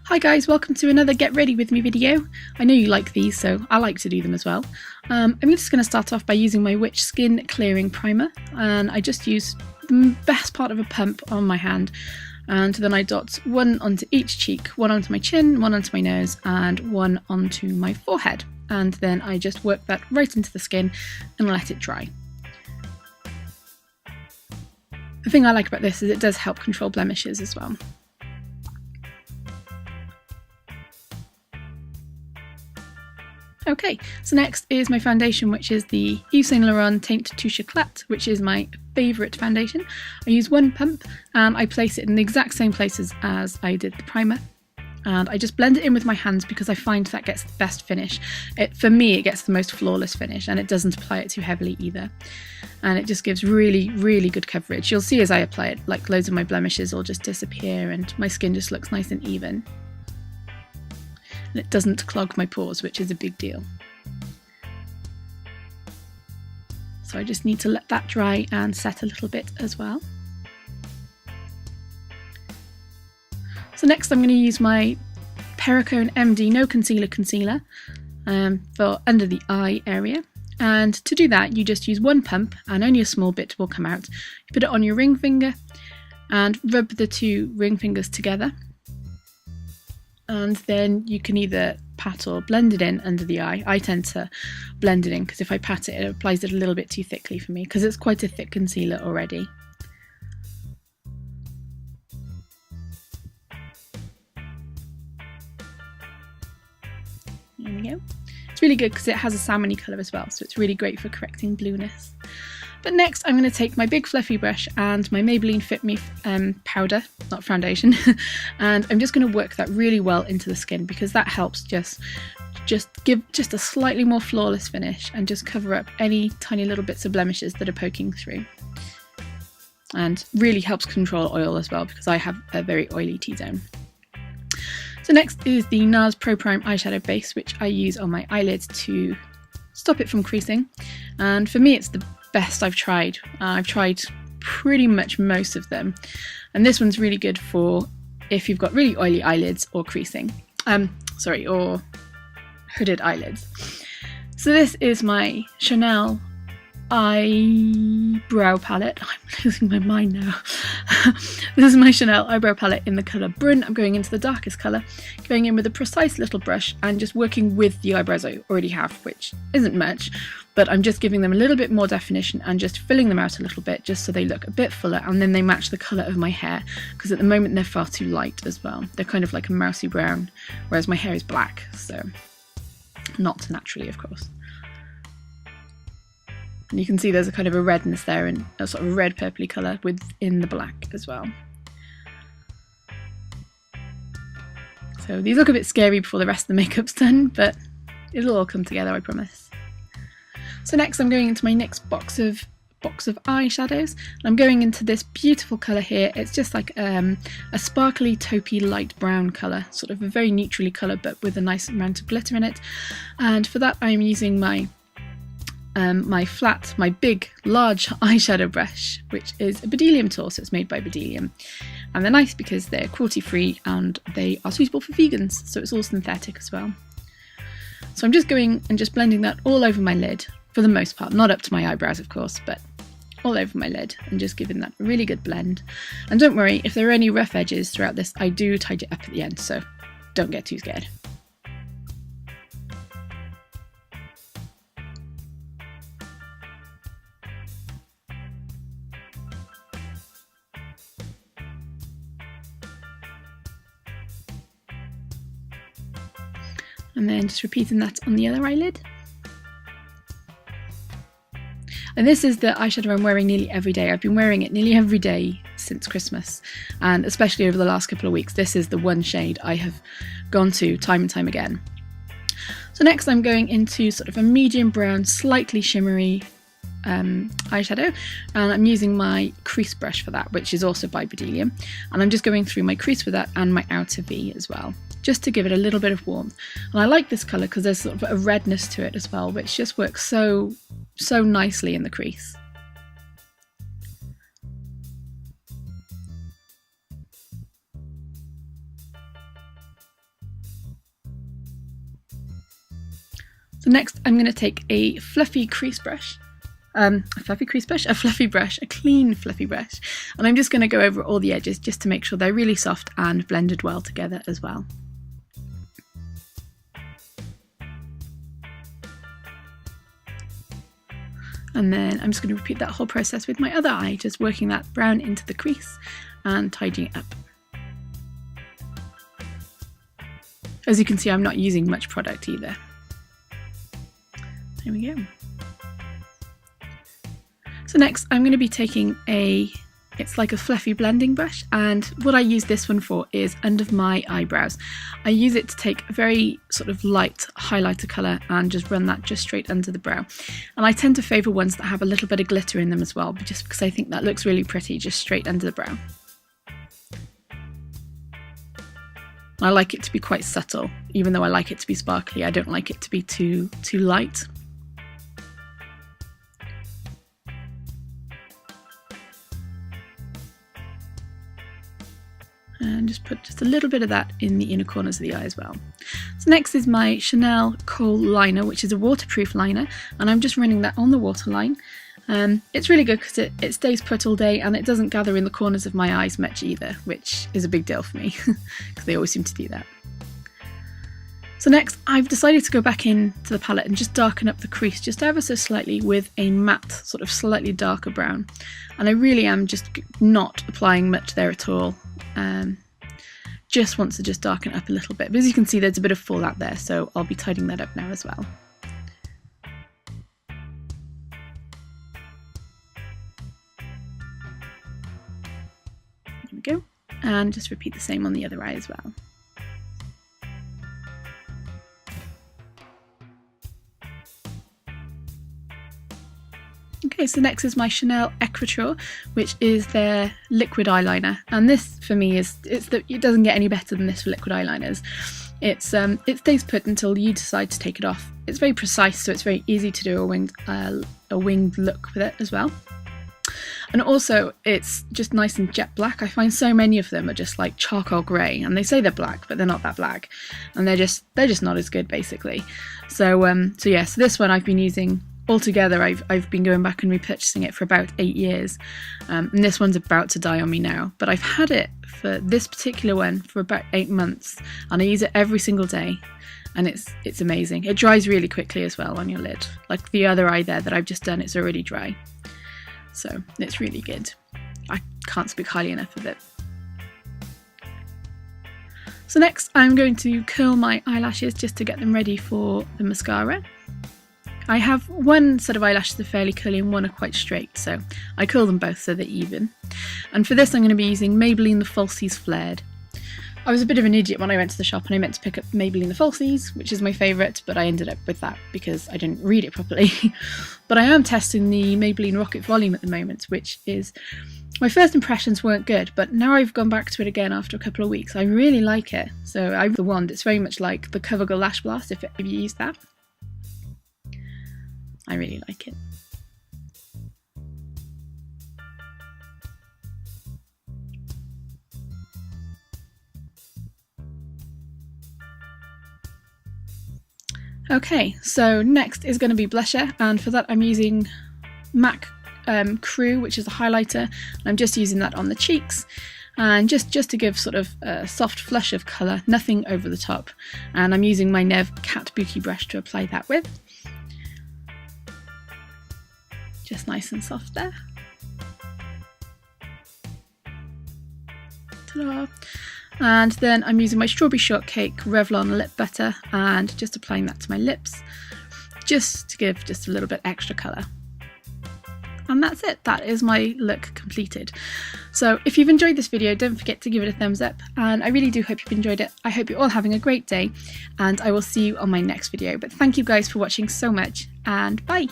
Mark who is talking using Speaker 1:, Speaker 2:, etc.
Speaker 1: Hi guys, welcome to another Get Ready With Me video. I know you like these, so I like to do them as well. I'm just going to start off by using my Witch Skin Clearing Primer, and I just use the best part of a pump on my hand, and then I dot one onto each cheek, one onto my chin, one onto my nose, and one onto my forehead. And then I just work that right into the skin and let it dry. The thing I like about this is it does help control blemishes as well. Okay, so next is my foundation, which is the Yves Saint Laurent Teint Touche Eclat, which is my favourite foundation. I use one pump and I place it in the exact same places as I did the primer. And I just blend it in with my hands because I find that gets the best finish. For me, it gets the most flawless finish, and it doesn't apply it too heavily either. And it just gives really, really good coverage. You'll see as I apply it, like loads of my blemishes will just disappear and my skin just looks nice and even. And it doesn't clog my pores, which is a big deal. So I just need to let that dry and set a little bit as well. So next I'm going to use my Perricone MD No Concealer Concealer for under the eye area. And to do that, you just use one pump and only a small bit will come out. You put it on your ring finger and rub the two ring fingers together. And then you can either pat or blend it in under the eye. I tend to blend it in because if I pat it, it applies it a little bit too thickly for me because it's quite a thick concealer already. There we go. It's really good because it has a salmony colour as well, so it's really great for correcting blueness. But next I'm going to take my big fluffy brush and my Maybelline Fit Me powder, not foundation, and I'm just going to work that really well into the skin because that helps just give just a slightly more flawless finish and just cover up any tiny little bits of blemishes that are poking through. And really helps control oil as well because I have a very oily T-zone. So next is the NARS Pro Prime eyeshadow base, which I use on my eyelids to stop it from creasing. And for me it's the best I've tried. I've tried pretty much most of them, and this one's really good for if you've got really oily eyelids or creasing, or hooded eyelids. So this is my Chanel eyebrow palette. I'm losing my mind now. This is my Chanel eyebrow palette in the colour Brun. I'm going into the darkest colour, going in with a precise little brush and just working with the eyebrows I already have, which isn't much, but I'm just giving them a little bit more definition and just filling them out a little bit just so they look a bit fuller, and then they match the colour of my hair because at the moment they're far too light as well. They're kind of like a mousy brown, whereas my hair is black, so not naturally of course. And you can see there's a kind of a redness there and a sort of red purpley colour within the black as well. So these look a bit scary before the rest of the makeup's done, but it'll all come together, I promise. So next I'm going into my next box of eyeshadows, and I'm going into this beautiful colour here. It's just like a sparkly taupey light brown colour, sort of a very neutrally colour but with a nice amount of glitter in it. And for that I'm using my my big, large eyeshadow brush, which is a Bedelium tool, so it's made by Bedelium. And they're nice because they're cruelty-free and they are suitable for vegans, so it's all synthetic as well. So I'm just going and just blending that all over my lid, for the most part, not up to my eyebrows of course, but all over my lid, and just giving that a really good blend. And don't worry, if there are any rough edges throughout this, I do tidy it up at the end, so don't get too scared. And then just repeating that on the other eyelid. And this is the eyeshadow I'm wearing nearly every day. I've been wearing it nearly every day since Christmas, and especially over the last couple of weeks, this is the one shade I have gone to time and time again. So next I'm going into sort of a medium brown, slightly shimmery eyeshadow, and I'm using my crease brush for that, which is also by Bedelium, and I'm just going through my crease with that and my outer V as well, just to give it a little bit of warmth. And I like this colour because there's sort of a redness to it as well, which just works so nicely in the crease. So next I'm going to take a fluffy crease brush, a clean fluffy brush, and I'm just going to go over all the edges just to make sure they're really soft and blended well together as well. And then I'm just going to repeat that whole process with my other eye, just working that brown into the crease and tidying it up. As you can see, I'm not using much product either. There we go. So next I'm going to be taking it's like a fluffy blending brush, and what I use this one for is under my eyebrows. I use it to take a very sort of light highlighter colour and just run that just straight under the brow. And I tend to favour ones that have a little bit of glitter in them as well, just because I think that looks really pretty just straight under the brow. I like it to be quite subtle, even though I like it to be sparkly. I don't like it to be too light. And just put just a little bit of that in the inner corners of the eye as well. So next is my Chanel Khol liner, which is a waterproof liner, and I'm just running that on the waterline. It's really good because it stays put all day and it doesn't gather in the corners of my eyes much either, which is a big deal for me because they always seem to do that. So next I've decided to go back into the palette and just darken up the crease just ever so slightly with a matte, sort of slightly darker brown. And I really am just not applying much there at all. Just want to just darken it up a little bit. But as you can see, there's a bit of fallout there, so I'll be tidying that up now as well. There we go. And just repeat the same on the other eye as well. Okay, so next is my Chanel Ecriture, which is their liquid eyeliner, and this for me it doesn't get any better than this for liquid eyeliners. It stays put until you decide to take it off. It's very precise, so it's very easy to do a winged look with it as well. And also it's just nice and jet black. I find so many of them are just like charcoal grey, and they say they're black, but they're not that black, and they're just not as good basically. So yeah, so this one I've been using. Altogether, I've been going back and repurchasing it for about 8 years, and this one's about to die on me now. But I've had it for this particular one for about 8 months, and I use it every single day, and it's amazing. It dries really quickly as well on your lid. Like the other eye there that I've just done, it's already dry, so it's really good. I can't speak highly enough of it. So next, I'm going to curl my eyelashes just to get them ready for the mascara. I have one set of eyelashes that are fairly curly and one are quite straight, so I curl them both so they're even. And for this I'm going to be using Maybelline the Falsies Flared. I was a bit of an idiot when I went to the shop and I meant to pick up Maybelline the Falsies, which is my favourite, but I ended up with that because I didn't read it properly. But I am testing the Maybelline Rocket Volume at the moment, which is... My first impressions weren't good, but now I've gone back to it again after a couple of weeks. I really like it. So I have the wand. It's very much like the CoverGirl Lash Blast if you use that. I really like it. Okay, so next is going to be blusher, and for that I'm using MAC Crew, which is a highlighter, and I'm just using that on the cheeks, and just to give sort of a soft flush of colour, nothing over the top. And I'm using my Nev Cat Bookie brush to apply that with. Just nice and soft there. Ta-da! And then I'm using my Strawberry Shortcake Revlon lip butter and just applying that to my lips, just to give just a little bit extra colour. And that's it. That is my look completed. So if you've enjoyed this video, don't forget to give it a thumbs up, and I really do hope you've enjoyed it. I hope you're all having a great day, and I will see you on my next video. But thank you guys for watching so much, and bye!